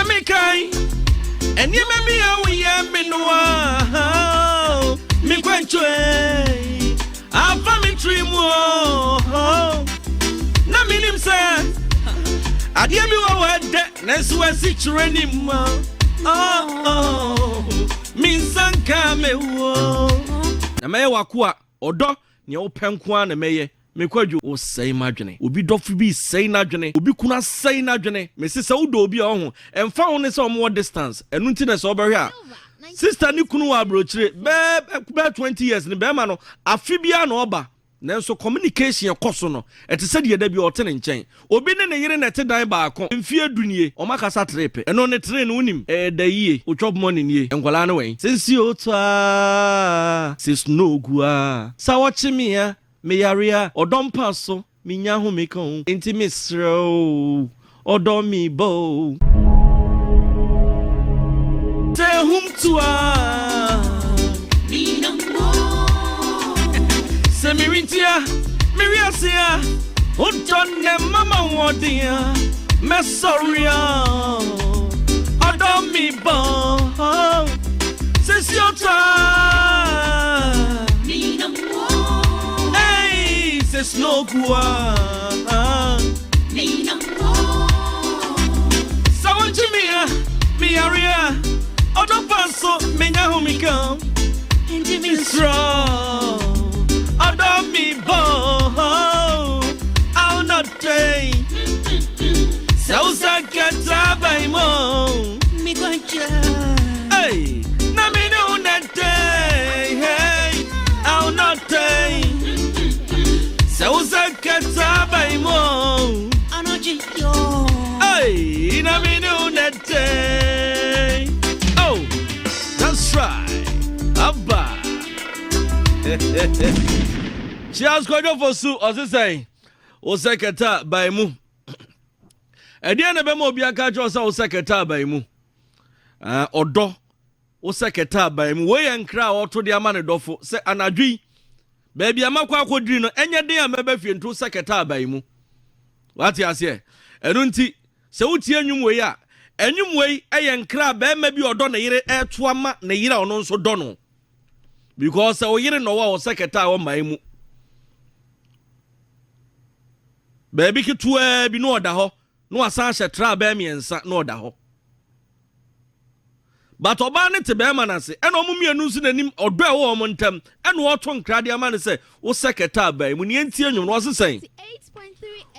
Semikai, and you may be a wee minua. Me quenchwe, a family tree more. Na minim say, I give you a word that next was it raining. Oh, means some come. Na me wakua, odo, ni open kwa na meye. Me kwadwo o sei madwene obi dofo bi sei nadwene obi kuna sei nadwene me sese wo do obi ho emfa ho ne se omo distance enu nti na se obehwe a sister ni kunu wa brochire be 20 years ni be ma no afi bia na oba nanso communication ekoso no ete se de da bi o te ne nchen obi ne yire na te dan ba akon mfie dunie o makasa trepe eno ne tre ne unim da yie o chop money nie enkwala ne wen sinsi o to a sis no gua sa wo chimi ya me yaria odom paso me nya ho me kan enti misro odom mi bo te hum tua mi no mo se mi rintia mi riasia odon ne mama wodia me sorry odom mi bo se siota it's no gua so what you me area odo paso me nya ho me come into me strong odo me bo I'll not take so sakata by mo me gwacha hey na me no that day hey I'll not take so zakata by mo anojiyo hey ina me no that day oh that's right abba cheers kojo for su osisai o zakata by mu ede na be mo bia ka jo sa o zakata by mu odo o zakata by mu we yankra o to de ama ne dofo se anadwi baby amakwa akodiri no enye den amaba fie nto seketa abai mu wati ase enu nti se wuti enwum we a enwum we eye nkra ba ma bi odo na yire eto ama na yire ono nso do no because o yire no wa o seketa wo mai mu baby kitua bi no oda ho no asan hye tra ba miensa no oda ho but oba ne te be ma na se eno mo mienu nsu nanim odo e wo mo ntam eno oto nkrade ama ne se wo seketa ba mu ne entie enwum no osesen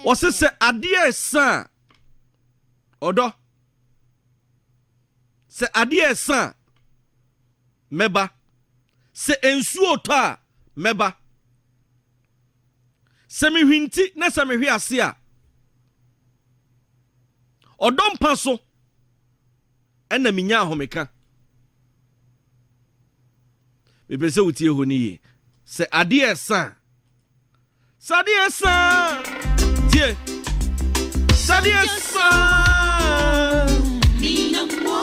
osese ade esa odo se ade esa meba se ensu oto a meba se mi hwinti na se mi hwe ase a odo mpa so ena minya ahomeka bebese utie ho ni se ade esa tie sade esa mina mo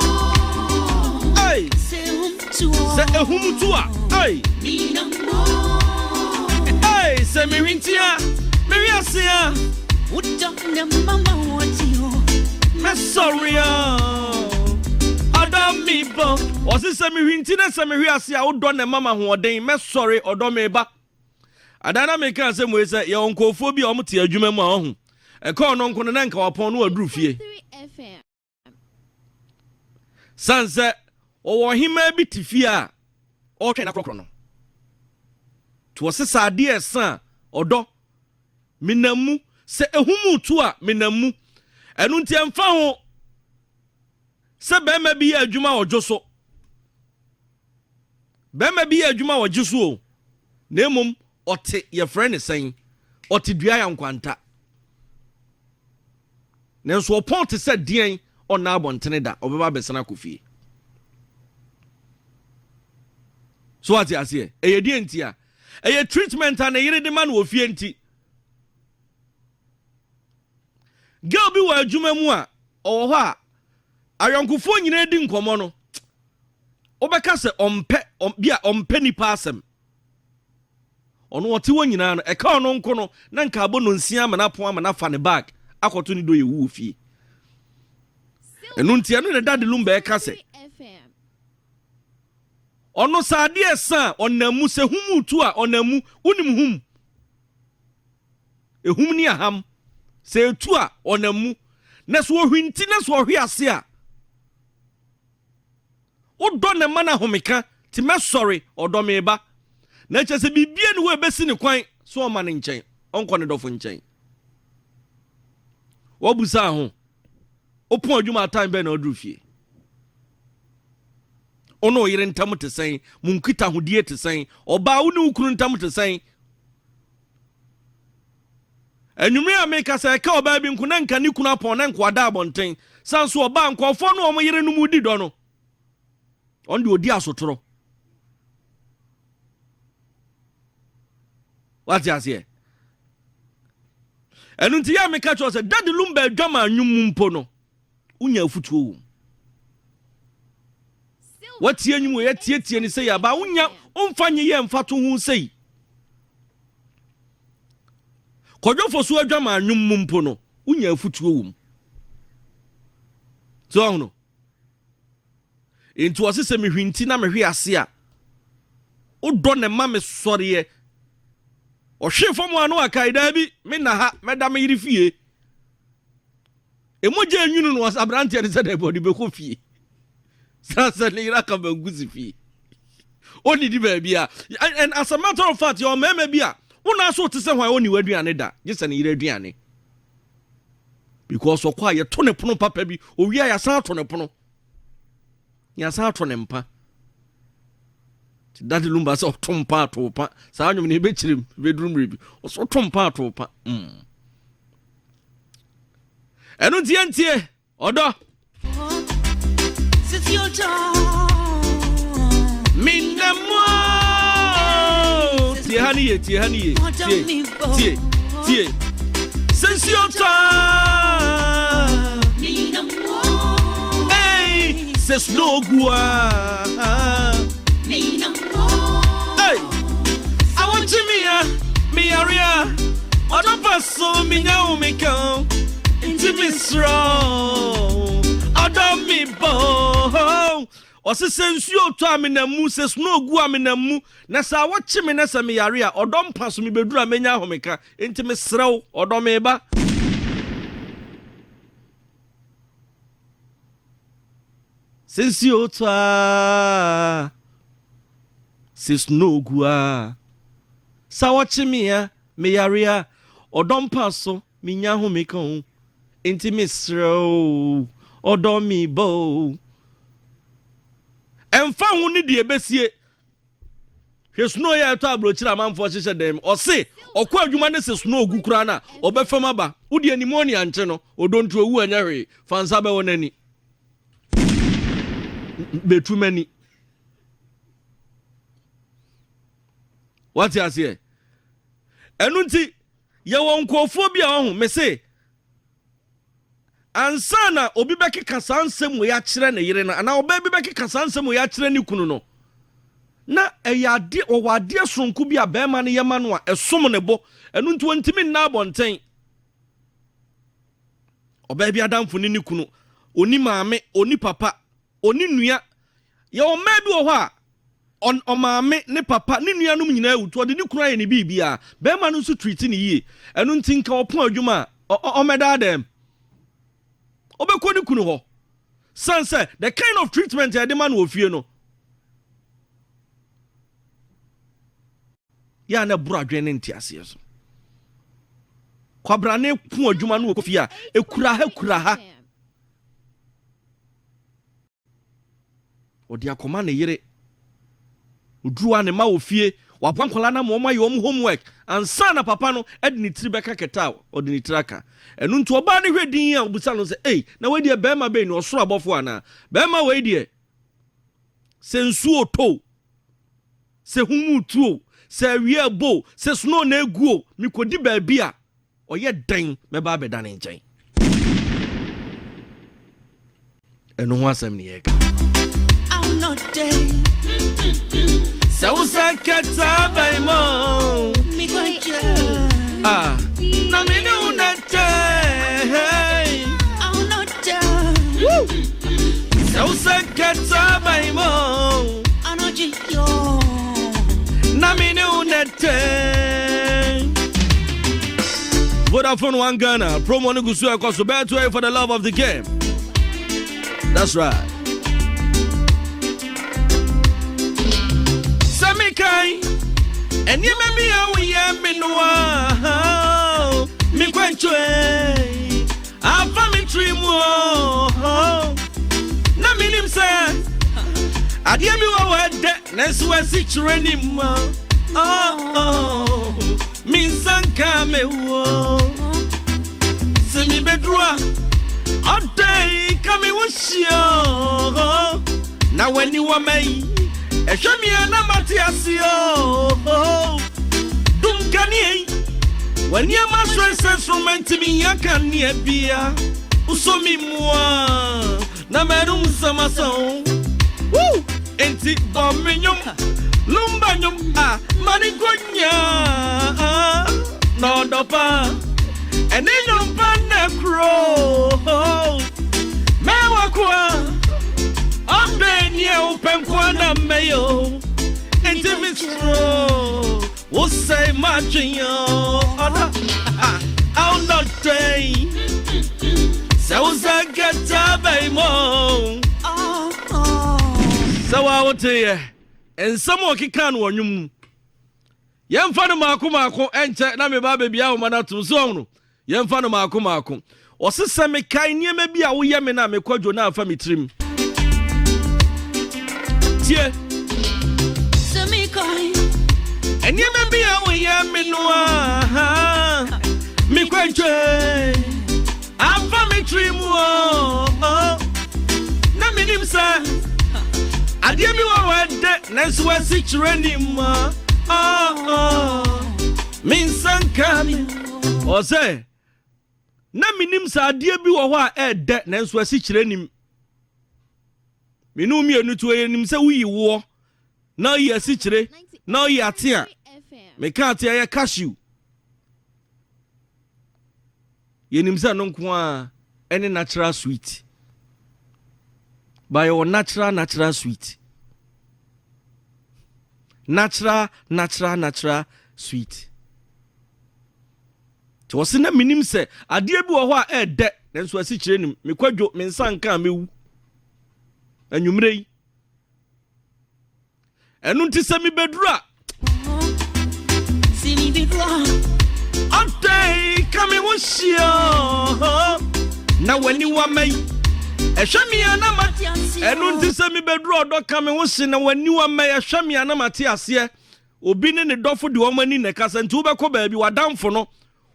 ai se humtua ai mina mo ai se mi rintia mi riasia uta na mama wotio me sorry me bo osise me hwinti na se me hwe ase a wodo na mama hoden me sorry odo me ba adana me kan se mo ese ye onkofo bi o mte adwuma mu a ohu e ka ono nko na nka wapon no aduru fie sanse o wo hima bi tifie a o twe na krokro no to osisa ade esa odo minamu se ehumu tu a minamu enu nti emfa ho se bema bi adwuma ojoso bema bi adwuma ojoso na emom ote ye friend sen ote dua ya nkwanta nenso opon te se dien ona abontene da obeba besana kofie so ati ase eye dien ntia eye treatment na yire de man wo fie nti girl bi wa adwuma mu a owo ho a ayonkufo nyina di nkomo no obeka se ompe nipa asem ono wote wo nyina no eka ono nko no na nka abo no nsia ma na po ama na fa ne bag akoto ni do ye wu fie Enuntia no Daddy Lumba kase. Ono sade esa onamu se humu tu a onamu unim hum. Ehum ni aham. Se tu a onamu na so hwinti na so hwe ase a. Odo ne mana homeka ti me sorry odo me ba. Na chese bibie ne wo ebesi ne kwan so o ma ne nchen. Onko ne dofo nchen. Wo busa ho. Opon adwuma time be na odru fie. Ono yire ntam te sen, munkita hodie te sen, oba wo ne ukuru ntam te sen. Enwumre ameka se ka oba bi nkuna nka ni kunu apon na nkwada abonten. Sanso oba nkofo no omo yire no mu di do no. Onde odi asotoro. What you say? Enunti ya meka cho se Daddy Lumba adwama anwum mpo no. Unya afutuo wo. Wati enyum we tie ni say ya ba unya omfanye ye mfato hu sei. Kodwofo so adwama anwum mpo no. Unya afutuo wo. So no. Into asese me hwinti na me hwe ase a. Odo ne ma me sore ye. Ohwe fom anu akai da bi me na ha meda me yiri fie. Emoje anwunu no abrante ne se da body be ko fie. Sasa ni ira ka banguzi fie. Oni di ba bia. And as a matter of fact your mama bia. Una so te se hwan oni waduane da. Gese ne yira aduane. Because okwa ye to ne pono papa bi, owia ya san to ne pono. Ya san to ne mpa. Daddy Lumba so tompa to pa. Sa anwum ne be chirim bedroom rebi. O so tompa to pa. Enu tie odo. Since your time. Minamo. Tie hani ye. Tie. Since your time. Minamo. Hey, says no gua. Hey, I want to me area. Other person, me now me come into me strong. Other me bow. Or se sense you to me na mu says no gua me na mu. Na sa watch me na sa me area. Or don't pass me bedra me nya homeka into me straw. Or don't me ba. Sense you to sis no gua. Sa watch me ya, me area, or don't pass so, me nya ho me kon. Inti me sro, or don't me bow. And found who need the besie. His no ya tablo chira man for shisha dem, or say, or kwa jumane says no gukrana, or befamaba, udi any money ancheno, or don't to a woo and yari, fansabe on any. Be too many. What you say? Enunti ye won kwofobia ho me say ansana obi beki kasansem we ya kire ne yire na obi beki kasansem we ya kire ni kunu no na eyade owade sonku bia bema ne yema no a esom ne bo enunti wontimi na abonten oba bia damfo ni kunu oni maame oni papa oni nua ye o mebi wo ho a on maame ne papa ne nuanum nyina awuto de ne kunu aye ne bibia be ma no so treat ne yie enu ntinka opon adwuma o meda dem obekọ ne kunu ho sanse the kind of treatment e de man wo fie no ya na buru adwen ntiase so kwabra ne pon adwuma no wo fie a ekura ha odi akoma ne yire udruwa ne ma ofie wapwankola na mo ma yom homework ansa na papa no edini tribeka keta odini traka enu nto oba ne hwedin a obusa no se na we die be ma be ni osoro abofo ana be ma we die se nsuo to se humu tuo se wie bo se snow na eguo mikodi ba bia oye den me ba be dan nchen enu ho asem ne ye ka I'm not dead. So sakata by mo mi kwacha na me no na I'm not dead. So sakata by mo. Anoji yo. Namine unete. Vodafone One Ghana. Promo Nugusu Ekoso. Better for the love of the game. That's right. Samikai. And you may be a we am in one. Me quenchwe. I family tree more. Na minim say. Adia mi wa wede. Nesu wasi chureni mo. Oh. Min sanka me wo. Semi bedroa. Ode kami wushio. Na when you were me. Eshami ana matiasio. Dunkani. When you must stress from to me, I can near beer. Usomi moi. Na merum samason. Woo! Enti bominyum. Lumbanyum. Ah, manikonya. No dopa. And then you pan the crow. Mewakwa. I'm been here open kwana mayo. Enti mistro. We'll say matching yo. I'll not day. So I get a mo. So I will tell you. And someone can warn you. Young fan of Marco and check Nami Baby Manatu Zone. Young fan of Marco. Or sister me kind near maybe a wee yamina me quadro now for me trim. Tia. Semi kind. And you may be a way, me quite I'm from a dream. Na minim sa. I dear me one that next was situating. Mean son coming. Or say, na minim sa dear be what that next was situating. Me know me a new to him say we war. Now you are situated. Now you are here. Me can't hear cashew. Yenimsa no kwa any natural sweet. By your natural sweet. Natural sweet. To was in a minim say, I dear bo wa dead, then so I see him, me quadro, men san can me. And you may. And until semi bedra. Semi bedra. Ante kami wushio. Now when you want me, a shami anamati. And until semi bedra do kami wushi. Now when you want me, a shami anamati asie. Obine ne dofo di woman in the casa and tuba ko baby wa down for no.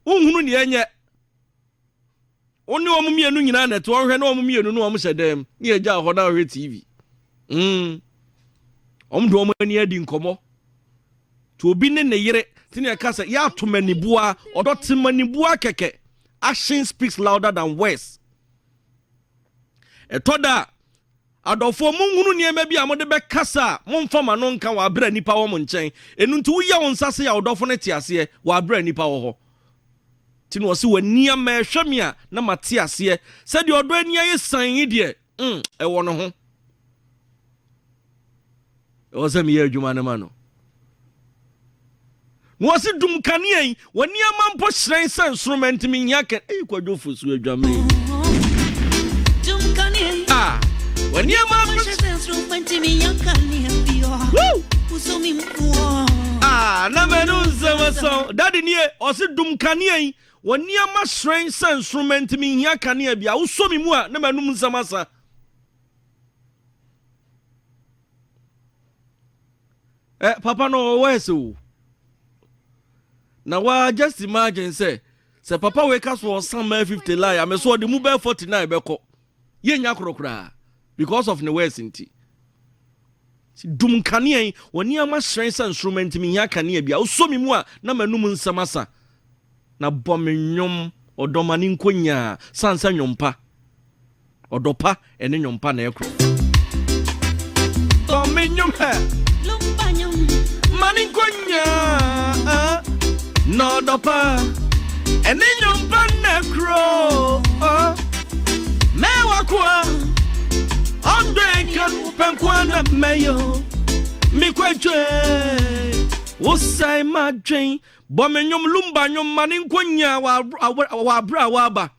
Unhunu ni enye. Only one me and Nuna to one no me and no said them. Near Jar Hoda TV. Do woman near din como. To be in the yere, Tinia Casa, ya to many bua, or not to many bua keke. Action speaks louder than words. A toda. Adofo munhunu ne maybe amode be kasa momfama no nka wa bra nipa wo monchen enuntu ya wonsase ya odofo ne tiase wa bra nipa wo ho tinu wo se wani ama ehweme a na mate ase se de odo ani aye san yi de e wo no ho e wo se me ya adwuma ne ma no wo se dum kanea wani ama mpo hran san instrument mi nyaka kwadwo fosu adwama Dum kanea when you mama went to me, young na menu so daddy near or sit dum kanye when near my strange instrument me here kanye bia wo so mi mu a na manum samasa papa no where so now wa just imagine say papa wake us for some 50 lie am so the mobile 49 beko ye nya krokra because of the words in tea. Dum kanye woni ama strength instrument mi nya kanye bia wo so mi mu a na manum nsamasa na bomenyom odomani nkonya sansa nyompa odopa ene nyompa na ekro bomenyom ha lumbanyom mani nkonya no dopa ene nyompa na ekro me wakwa Andre mayo me kwetwe wo sai ma dwen bo menyom lumba nyom mane nkonya wa bra wa ba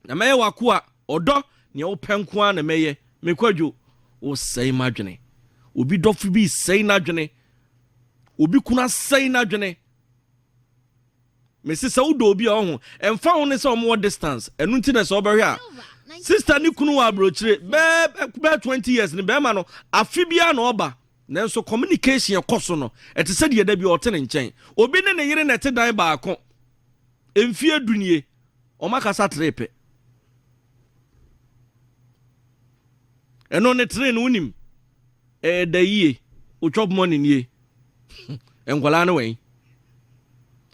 na meye wakoa odo ne wo penko na meye me kwadwo wo sai ma dwene obi dofo bi sai na dwene obi kuna sai na dwene me sisa udo obi ho emfa ho ne se omo distance enu nti na se obehwe a sister ni kunu wa brochire be 20 years ni be ma no afibia na oba nanso communication ekoso no ete se de da bi o tene nchen obi ne ne yire na te dan ba ako emfi adunie o makasa trepe eno ne train unim da yie o chop money nie enkwala na wen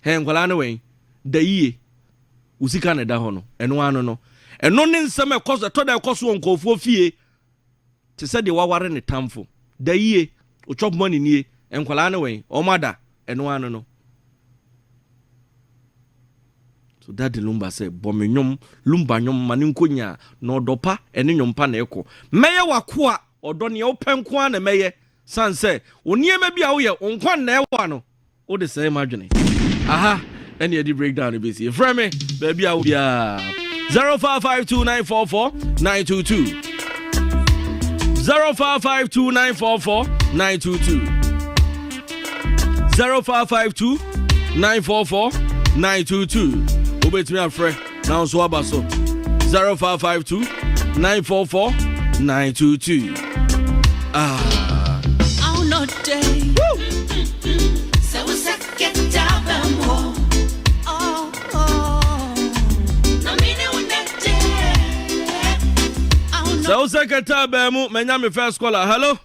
enkwala na wen da yie usika na da ho no eno ano no eno ne nsem ekoso to da ekoso nkofo fie te se de waware ne tamfo da yie o chop money nie enkwala na wen o mada eno ano no so that the lumba say bomenyom lumba nyom mane nkonya na odopa ene nyompa na eko meye wakoa odo ne wo penko na meye sanse oniema bia wo ye onkwan na ewa no wo de say madwene aha ene e di breakdown be see from me baby a wo bia 0552944922 0552944922 0552944922 Obetimi afre now so abaso 0552944922 I'll not day. So we get down more. Oh, no meaning when that day. So secretary bemu menya me first caller hello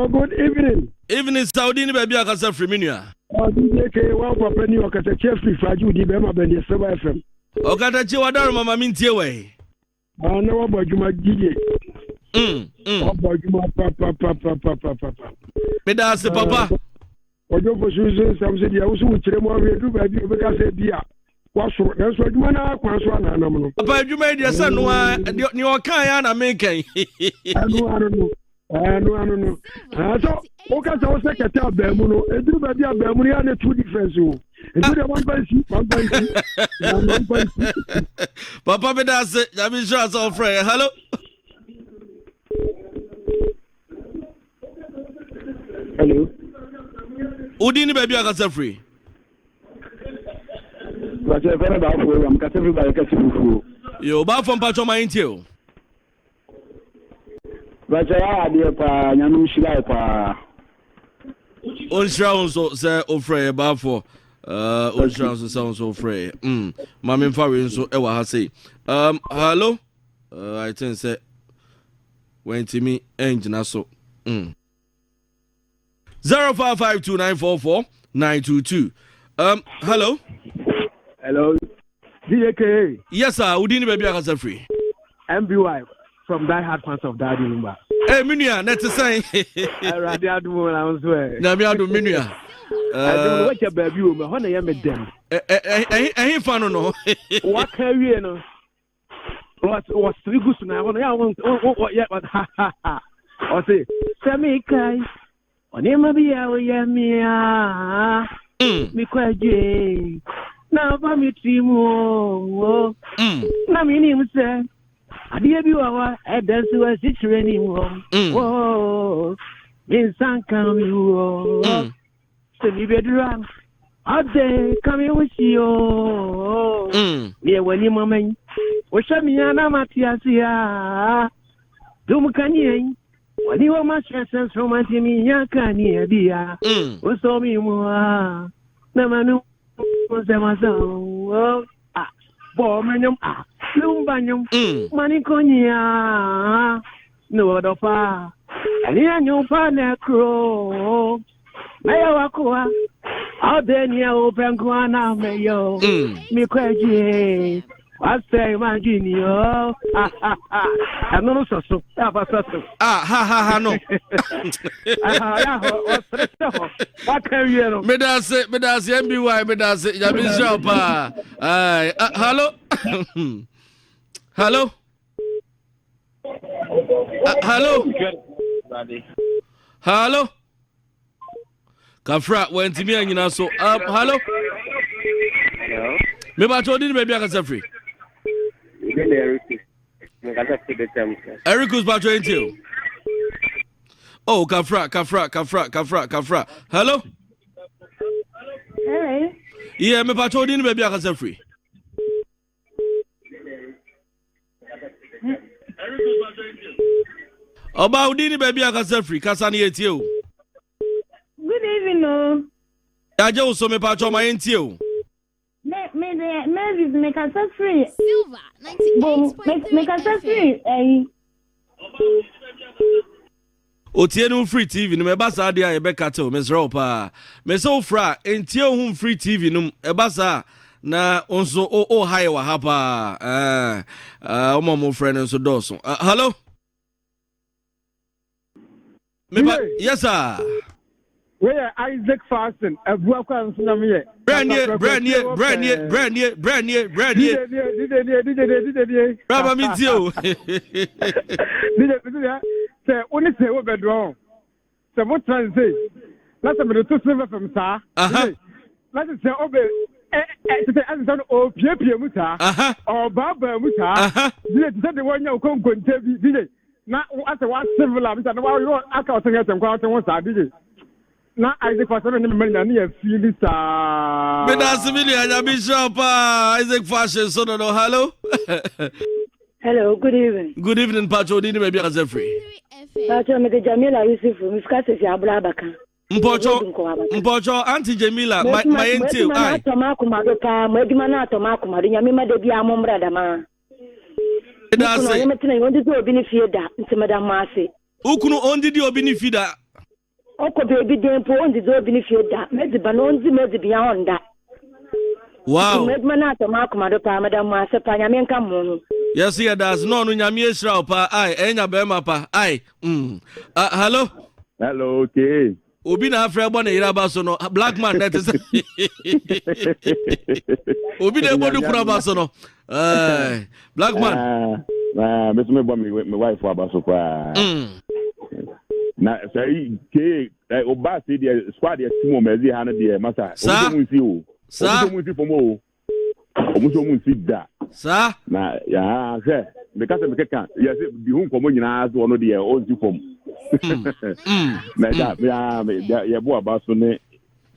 good evening. Evening Saudi ni baby akasa free minua Djka one for penny or kata chef free di bema bende Seba FM. Okatachi wadaro mama mintie we. Na wabo juma DJ. Wabo juma papa. Beda se papa. Ojo fo suzu samse dia usu uchire mo awedu ba bi obeka se bia. Waso na so juma na kwa so na anam no. Papa juma dia se no ni o kan ya na meken. No. So okay, so secretary abemu no eduru ba bia abemu ya na two difference o. Eduru 1.6. Papa beda se ya bi sure so friend hello. Hello. Udini baby akasa free. Ba se fere ba fo am kasa free ba kasa fufu. Yo ba fo mpacho ma intie o. Ba se ya de pa nyanu shira pa. On shround so say ofre ba for on shround so sound so free. Mama mfa we so e wa ha say. Hello. I think say when to me engine so. 0552944922. Hello. Hello. Djka. Yes sir, Udini baby akasa free. MBY from Die Hard Fans of Daddy Lumba. Hey minua net say. Radio adu na so. Na mi adu minua. I what your baby o me ho na ye me dem. Eh fa no. What can we no? What three goose na one ya what ha. O say, "Semi kai. Oni ma bia o ya mi a." Mi kwaje. Na ba mi timu. Na mi ni mse. Adie bi wa edansi wa sichire ni wo. Wo. Min sanka mi wo. Se mi bedura. Ade kami wishio. Ye wani mamen. Wo shami ana matiasia. Dum kanye. Wani wa ma stress from antimi yakani bia. Wo so mi mu a. Na manu se ma so. Bo menyum lumbanyum manikonya no dofa ani anyupa na kro meya wakoa adenia openko na meyo mi kwaje wasai majinio anono soso aba soso ha no ya ho ostreso wakariero medase MBY medase ya bi shop ai hello hello hello Hello. Kafra went to me and you know so hello. Hello. Me ba to di baby aka free. Ericus ba to enti. Oh, Kafra. Hello. Hey. Yeah, me ba to di baby aka free. Oba udini baby aka free kasa na yeti o. Good evening, no. Ya je so me pa cho ma yenti o. Maybe make us free. Silver, 98.3 Make us free. Hey. Otie no free TV no me ba sa dia e be kata o me zro pa. Me so fra entie o free TV no e ba sa na onso o high wa hapa. O mo friend nso doso. Hello. Yes sir. Where Isaac Fasten, a broken tsunami. Brand new. Brother, me too. Say, only say what bedroom. So what trying to say? Let's have the two silver from Sa. Let's say, obey. As or Pia Muta, or Baba Muta. Did the one you come go and tell me? Not after one civil, and while you're accounting at some quarter once I did it. Na Isaac Fashion ni mali na ni afili sa. Me da civilian ya bishop Isaac Fashion so no hello. Hello, good evening. Good evening Pacho di me bia za free. Pacho me Jamila Yusuf, mi skase fi abula baka. Mpocho Auntie Jamila my enti ai. Atoma kumado pa, mo eduma na atoma kumado nyame ma de bia mo mra da ma. Da say. Mo metina yon di obi ni fie da, nti madam ma ase. Ukunu ondi di obi ni fida. Oko baby dempo ondi do bi ni fie da medi ba no ondi medi bia onda. Wow. Medi mana to ma komado pa madam ma se pa nyame nka mo. Yes here does no nyame esra pa ai enya be ma pa ai. Hello. Hello, okay. Obi na afre bo na ira ba so no black man that is. Obi na bodu kura ba so no. Black man. Me me bo me wife aba so kwa. Na say ke oba say the squad the team mezi ha na the masa omo nsi o omo nsi fomo omo nsi da sa na ya se me ka se me keka yes bi hu nkomo nyina so no de o nsi fom na da ya bo aba so ne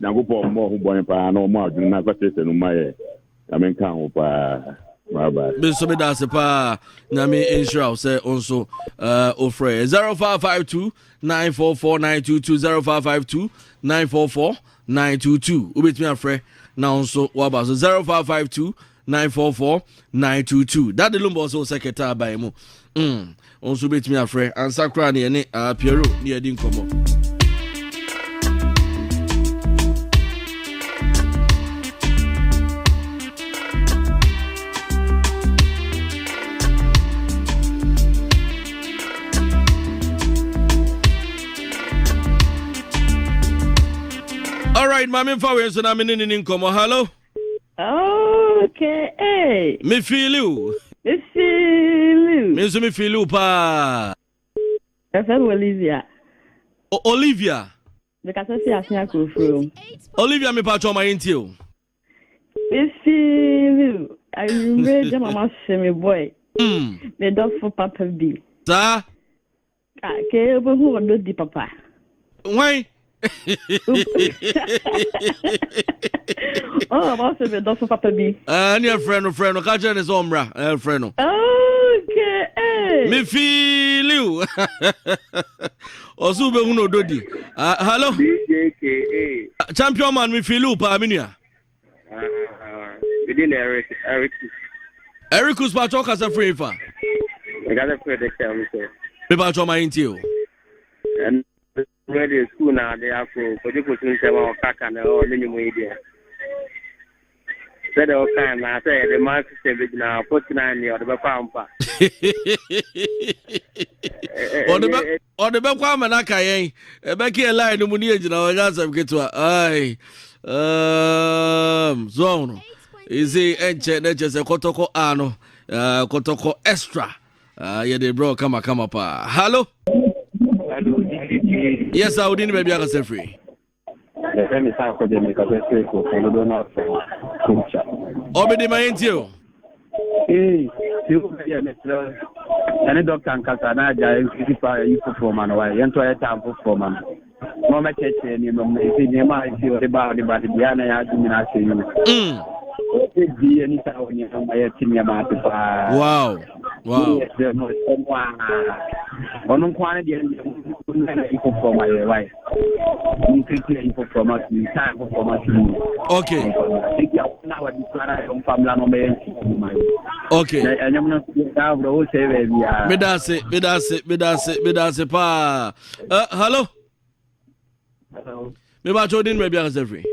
nyagopo mo hu bon pa na mo adwun na kwatese no maye amenka ho pa. Bye. So me da se pa nyame insure say also ofre 0552 944 922 0552 944 922 ubetimi afre na also waba so 0552 944 922 that the lumbo so secretary by mu also ubetimi afre ansa kra na ne Piero ne edi nkomo. All right, mami fawe so na me nini nkomo. Hello. Okay. Hey. Me feel you. Me so me feel you pa. FM Olivia. Olivia. Because I see Asia Kofro. Olivia me pa cho my intio. Me feel you. I remember mama say me boy. Me dog for Papa B. Sa? Ke obo hu do di papa. Why? Oh, I'm also the dog for Papa B. Any friend, catch on his ombra, friend. Okay. Me feel you. Osube uno dodi. Hello. Djka. Champion man, me feel you pa minia. Within Eric. Ericus pa choka sa free fa. I got a friend that tell me so. Me pa cho my intio. And ready school now they have for the question about kaka na all any more idea. Said all time I say the mark say now 49 year the pampa. On the back kwa na kayen. E be ke line no mu ni ejina o ga sam ketwa. Ai. Zone. Easy enche na je se kotoko ano. Kotoko extra. Yeah, they bro, come pa. Hello. Hello. Yes, I would in baby aka free. Let me say for them because I say for do not for. Obedi my intio. You yeah, Mr. Any doctor and Casana, you for man, why? Enter a time for man. No matter any moment, you might feel about the body, Diana, I do not say you. Wow. Wow. On quantity info for my wife. Info from us, time for us. Okay. Now I declare family. Okay. And I'm not Medase pa. Hello. Hello. Maybe I told him maybe aka free.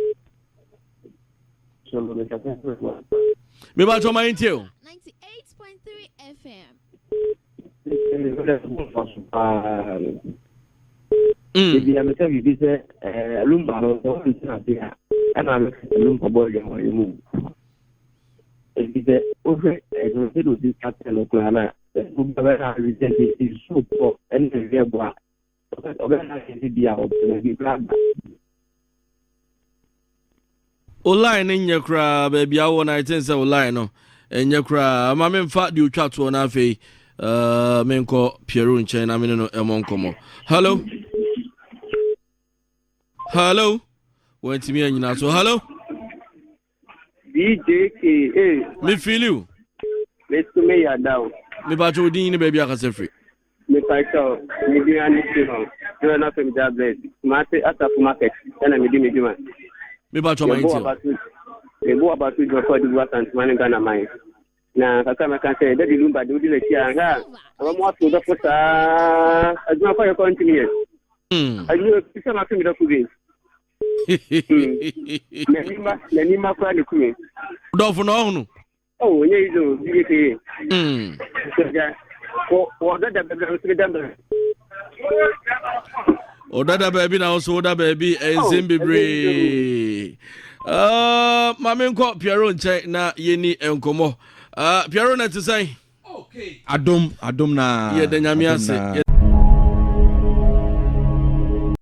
Maybe I told my intio. 98.3 FM. If you have a visit, a room, and I'm a room for boy and you move. If you over a little discussion of Lana, is so poor and very black. Online in your crab, baby. I want I think so. Online no, in your crab. My men fat you chat to an afe. Men call Pierre in China. I mean no, among come. Hello. Hello. Went to me and you know so. Hello. Djka, Me feel you. let's me ya down. Me ba cho din baby aka say free. Me fight out. Me do anything. You are not from that place. Market after market. And I me do man. Me ba cho my intio. Me go about to go for the work and man Ghana mine. Na kaka me kan say that the lumba do the chia ha. I'm more to the put as my for your continue. I you picture my film the kubi. Nani ma kwa ni kumi. Dofu no no. Oh, yeah, you do. What that Odada baby na also oda baby Zimbibre. Mame nko Piero nche na yeni enkomo. Piero na to say. Okay. Adom na. Ye de nyame ase.